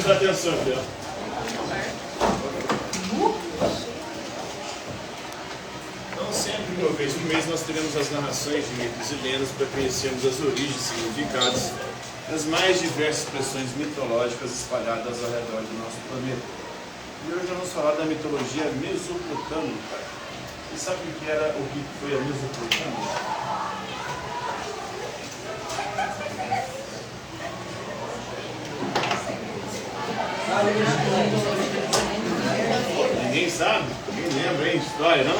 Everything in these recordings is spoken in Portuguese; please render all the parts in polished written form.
sua atenção, filho. Então, sempre uma vez por mês, nós teremos as narrações de mitos e lendas para conhecermos as origens e significados das mais diversas expressões mitológicas espalhadas ao redor do nosso planeta. E hoje vamos falar da mitologia mesopotâmica. E sabe o que foi a Mesopotâmia? Ninguém sabe? Ninguém lembra, hein? História, não?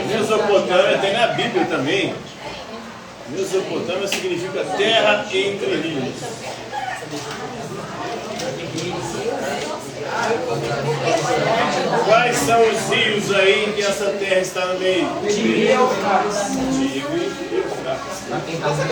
Mesopotâmia tem na Bíblia também. Mesopotâmia significa terra entre rios. Quais são os rios aí que essa terra está no meio? Tigre e Eufrates. Essa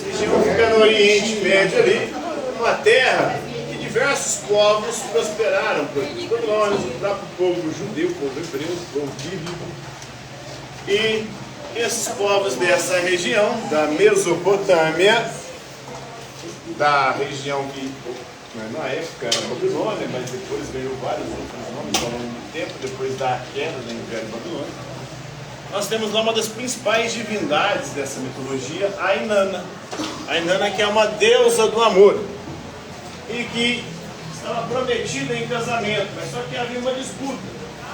região fica no Oriente Médio ali, uma terra que diversos povos prosperaram, por exemplo, os babilônios, o próprio povo judeu, o povo hebreu, o povo bíblico. E esses povos dessa região, da Mesopotâmia, da região que na época era Babilônia, mas depois ganhou vários outros nomes ao longo do tempo, depois da queda do Império Babilônico. Nós temos lá uma das principais divindades dessa mitologia, a Inanna. A Inanna, que é uma deusa do amor e que estava prometida em casamento, mas só que havia uma disputa.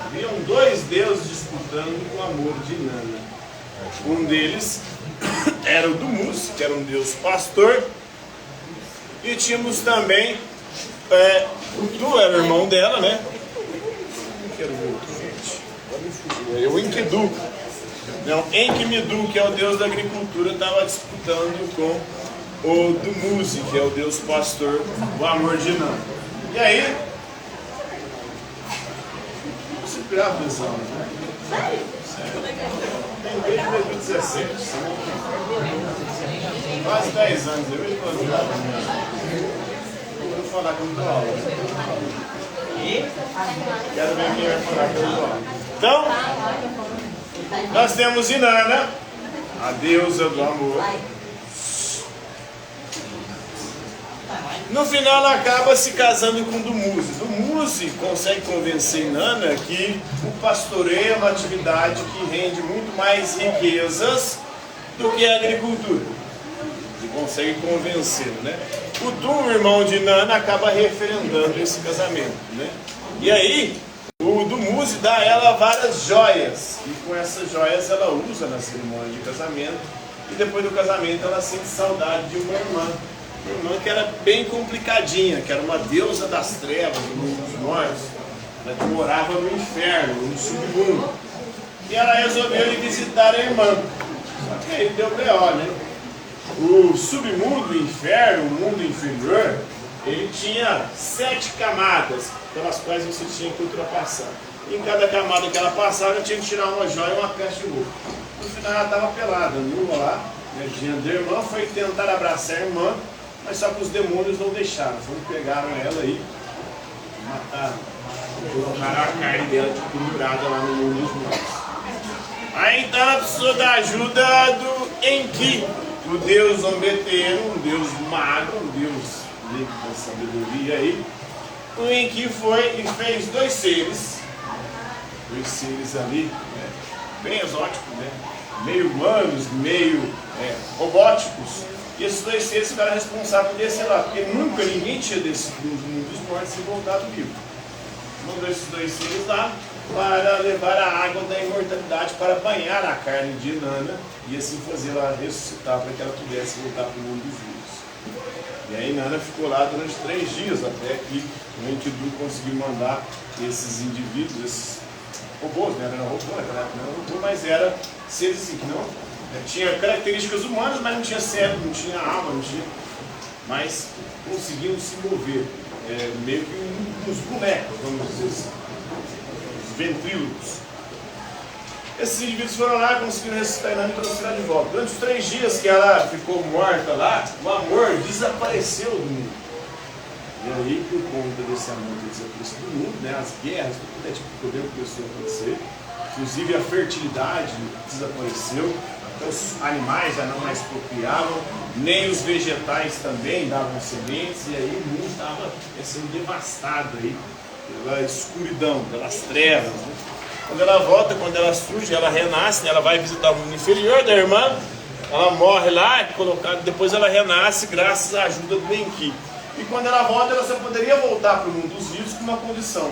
Haviam dois deuses disputando o amor de Inanna. Um deles era o Dumuzi, que era um deus pastor, e tínhamos também o Tu, era o irmão dela, né? Que era o outro, gente? O Enkidu. Não, Enkidu, que é o deus da agricultura, estava disputando com o Dumuzi, que é o deus pastor, o amor de Inanna. E aí, você grava as aulas, né? Sério? Tem desde 2017, quase 10 anos, eu vou falar com o aula. Quero ver quem vai falar com o aula. Então, nós temos Inanna, a deusa do amor. No final ela acaba se casando com Dumuzi. Dumuzi consegue convencer Inanna que o pastoreio é uma atividade que rende muito mais riquezas do que a agricultura. Ele consegue convencê-lo, né? O Tu, irmão de Inanna, acaba referendando esse casamento, né? E aí, o Dumuzi dá a ela várias joias. E com essas joias ela usa na cerimônia de casamento. E depois do casamento ela sente saudade de uma irmã. Uma irmã que era bem complicadinha, que era uma deusa das trevas, do mundo dos mortos, ela que morava no inferno, no submundo. E ela resolveu ir visitar a irmã. Só que aí deu B.O., né? O submundo, o inferno, o mundo inferior, ele tinha 7 camadas pelas quais você tinha que ultrapassar. E em cada camada que ela passava, ela tinha que tirar uma joia e uma peça de roupa. No final ela estava pelada, nua lá, né, diante da irmã, foi tentar abraçar a irmã, mas só que os demônios não deixaram, pegaram ela aí, mataram, colocaram a carne dela pendurada lá no mundo dos mortos. Aí então ela precisou da ajuda do Enki, o deus zombeteiro, um deus mago, um deus da sabedoria aí. O Enki foi e fez dois seres ali, né, bem exóticos, né, meio humanos, meio robóticos. E esses dois seres ficaram responsáveis por descer lá, porque nunca ninguém tinha descido do mundo dos mortos e voltado vivo. Mandou esses dois seres lá para levar a água da imortalidade para banhar a carne de Inanna e assim fazê-la ressuscitar para que ela pudesse voltar para o mundo dos vivos. E aí Inanna ficou lá durante 3 dias até que o Enkidu conseguiu mandar esses indivíduos, esses robôs, né? Não era robô naquela época, não era robô, mas era seres assim, que não tinha características humanas, mas não tinha cérebro, não tinha alma, não tinha, mas conseguiam se mover, meio que uns bonecos, vamos dizer assim, os ventrílocos. Esses indivíduos foram lá, conseguiram ressuscitar Inanna e trouxeram de volta. Durante os 3 dias que ela ficou morta lá, o amor desapareceu do mundo. E aí, por conta desse amor que desapareceu do mundo, né, as guerras, tudo tipo de problema começou a acontecer. Inclusive a fertilidade desapareceu, então os animais já não mais procriavam, nem os vegetais também davam sementes, e aí o mundo estava sendo devastado aí pela escuridão, pelas trevas. Né? Quando ela volta, quando ela surge, ela renasce, né? Ela vai visitar o mundo inferior da irmã, ela morre lá, depois ela renasce graças à ajuda do Enki. E quando ela volta, ela só poderia voltar para o mundo dos vivos com uma condição: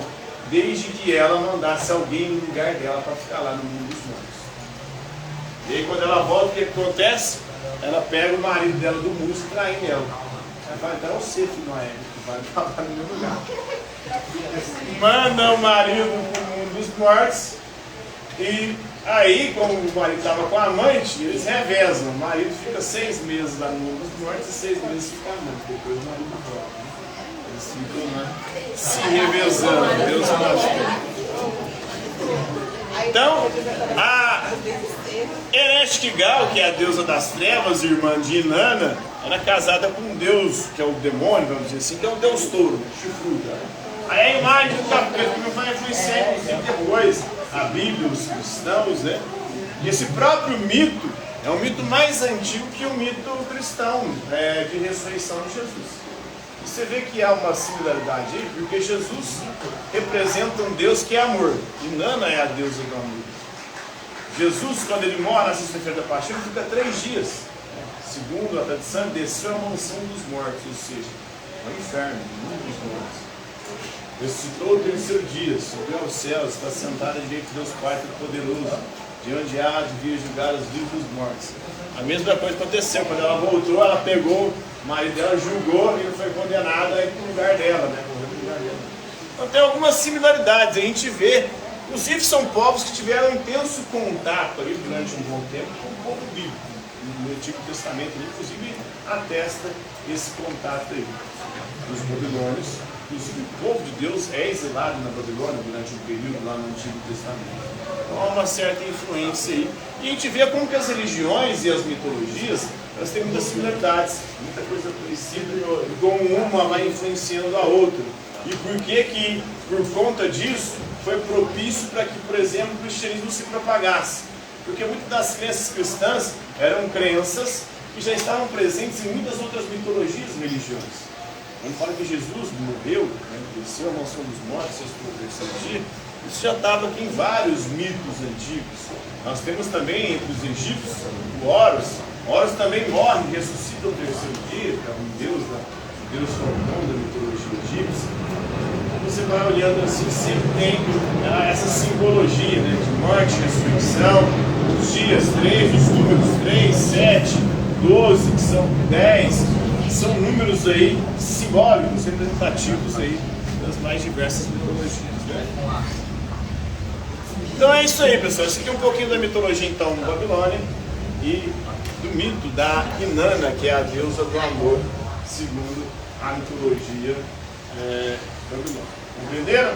desde que ela mandasse alguém no lugar dela para ficar lá no mundo dos mortos. E aí quando ela volta, o que acontece? Ela pega o marido dela do mundo e trai ela. Ela fala: então é você, filho Noé, que vai falar no meu lugar. Manda o marido para o mundo dos mortos. E aí, como o marido estava com a amante, eles revezam. O marido fica 6 meses lá no mundo dos mortos e 6 meses fica a amante. Depois o marido volta. Eles ficam lá se revezando. Deus abençoe. Então, a Ereshkigal, que é a deusa das trevas, irmã de Inanna, era casada com um deus, que é o demônio, vamos dizer assim, que é o deus touro, chifrudo. Aí a imagem do capeta que vai influenciar, inclusive, depois a Bíblia, os cristãos, né? E esse próprio mito é um mito mais antigo que o mito cristão, de ressurreição de Jesus. E você vê que há uma similaridade aí, porque Jesus representa um Deus que é amor. Inanna é a deusa do amor. Jesus, quando ele morre na sexta-feira da paixão, fica 3 dias. Segundo a tradição, desceu à mansão dos mortos, ou seja, ao inferno, o mundo dos mortos. Ressuscitou o 3º dia, subiu aos céus, está sentado à direita de Deus Pai Todo-Poderoso, de onde há de vir julgar os vivos e os mortos. A mesma coisa aconteceu, quando ela voltou, ela pegou o marido dela, julgou e não foi condenada aí para o lugar dela, né? Então tem algumas similaridades, a gente vê. Inclusive são povos que tiveram um intenso contato ali durante um bom tempo com o povo bíblico. No Antigo Testamento, inclusive, atesta esse contato aí. Os babilônios, inclusive o povo de Deus é exilado na Babilônia durante um período lá no Antigo Testamento. Então há uma certa influência aí. E a gente vê como que as religiões e as mitologias, elas têm muitas similaridades, muita coisa parecida, e como uma vai influenciando a outra. E por que por conta disso, foi propício para que, por exemplo, o cristianismo se propagasse? Porque muitas das crenças cristãs eram crenças que já estavam presentes em muitas outras mitologias e religiões. Quando fala que Jesus morreu, desceu à mansão dos mortos, ressuscitou no 3º dia, isso já estava aqui em vários mitos antigos. Nós temos também entre os egípcios o Horus. Horus também morre e ressuscita no 3º dia, que é um deus falcão da mitologia egípcia. Você vai olhando assim, sempre tem essa simbologia, né, de morte, ressurreição, os dias 3, os números 3, 7, 12, que são 10, são números aí simbólicos, representativos aí das mais diversas mitologias. Né? Então é isso aí, pessoal. Isso aqui é um pouquinho da mitologia então Babilônia e do mito da Inanna, que é a deusa do amor, segundo a mitologia babilônica. Entenderam?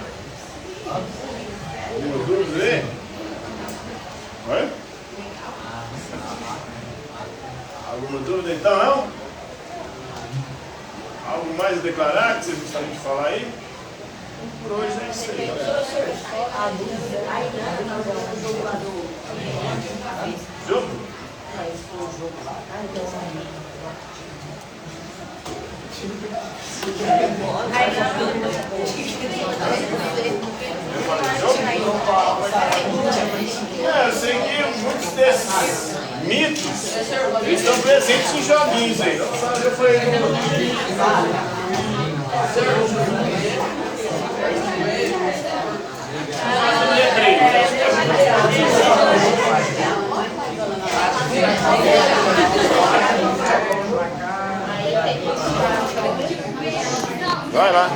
Alguma dúvida aí? Oi? Alguma dúvida então, não? Algo mais a declarar que vocês gostariam de falar aí? Por hoje é isso aí, galera. Jogo? Eu sei que muitos desses mitos eles estão presentes em joguinhos aí. Eu falei vai lá.